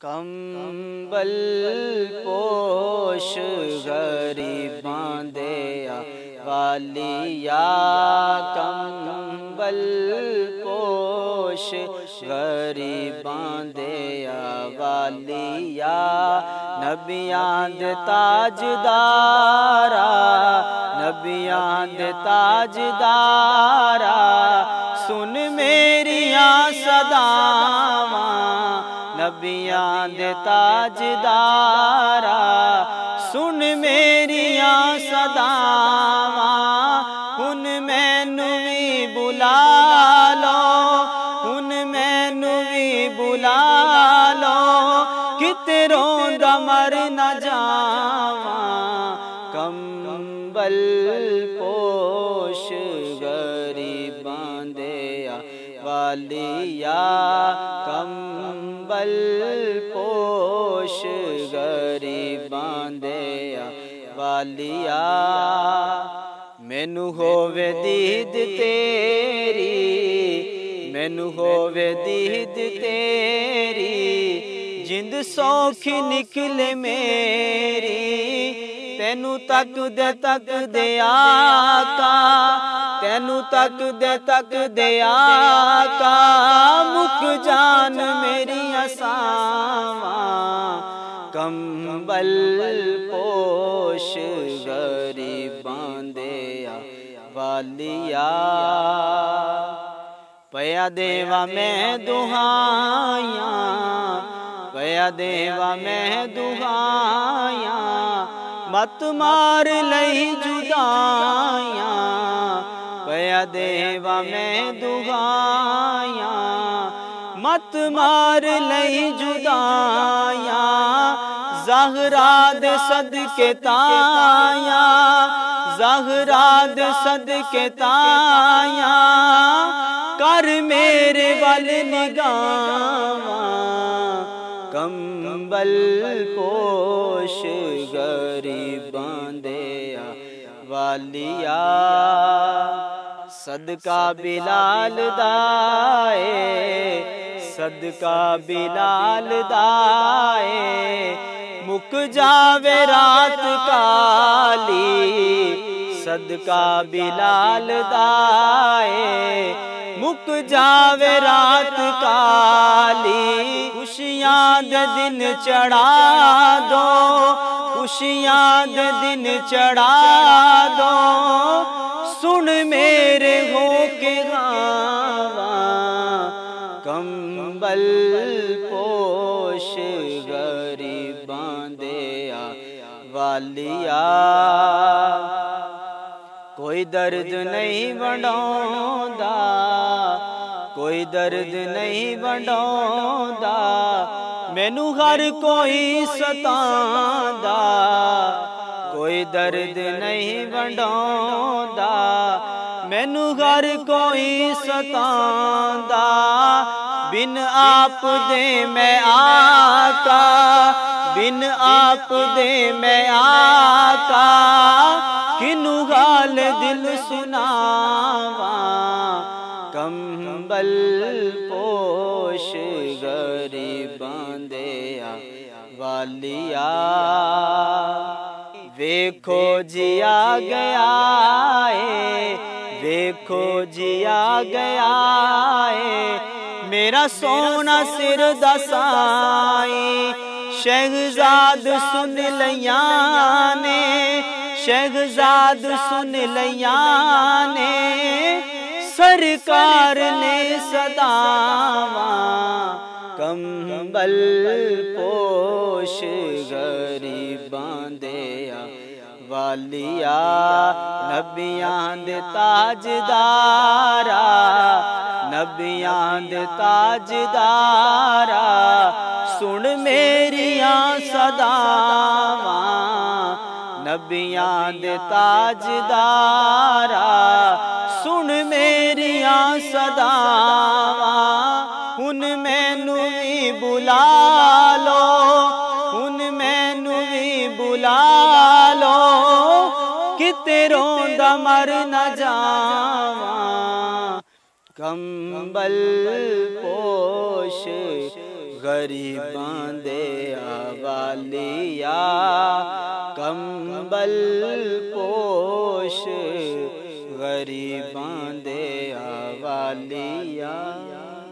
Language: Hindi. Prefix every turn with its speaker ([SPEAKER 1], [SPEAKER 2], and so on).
[SPEAKER 1] कंबल पोश गरीबां दे वालिया, कंबल पोश गरीबां दे वालिया। नबियां दे ताजदारा, नबियां दे ताजदारा, सुन मेरियां सदावां। नबियां दे ताजदारा, सुन मेरियां सदावां। हुन मैनू भी बुला लो, हुन मैनू भी बुला लो, किते रोंदा मर न जावां। कंबल पोश गरीबां दे वालिया, कंबल पोश गरीबां दे वालिया। मैनू होवे दीद तेरी, मैनू होवे दीद तेरी, जिंद सौखी निकले मेरी। तेनू तक दे आका, तेनू तक दे आका, मुक जान मेरी असावां। कंबल पोश गरीबां दे वालिया। पया देवा मैं दुहाइयां, पया देवा मैं दुहाइयां, मत मार लई जुदाइयां। पया देवा मैं दुहाइयां, मत मार लई जुदाइयां। ज़हरा दे सदके ताया, ज़हरा दे सदके ताया, कर मेरे वल निगावां। कंबल पोश गरीबां दे वालिया। सदका बिलाल दाए, सदका बिलाल दाए, मुक जावे रात काली। सदका बिलाल दाए, मुक जावे रात काली। खुशियां दे दिन चढ़ा दो, खुशियां दे दिन चढ़ा दो, सुन मेरे हो के गावां। कंबल पोश गरीबां दे वालिया। कोई दर्द नहीं वंडाउंदा, कोई दर्द नहीं वंडाउंदा, मैनू हर कोई सतांदा। कोई दर्द नहीं वंडाउंदा, मैनू हर कोई सतांदा। बिन आप दे मैं आका, बिन आप दे मैं आका, किनू हाल दिल सुनावां। कंबल पोश गरीबां दे वालिया। वेखो जिया गया है, वेखो जिया गया है, मेरा सोना सिर दा साईं। शहजाद सुन लिया ने, शहजाद सुन लिया ने, सरकार ने सदावां। कंबल पोश गरीबां दे वालिया। नबियां दे ताजदारा, नबियां दे ताजदारा, सुन मेरियां सदावां। नबियां दे ताजदारा, सुन मेरियां सदावां। हुन मैनू भी बुला लो, हुन मैनू भी बुला लो, किते रोंदा मर न जावां। कंबल पोश गरीबां दे हवालिया कंबल पोश गरीबां दे हवालिया।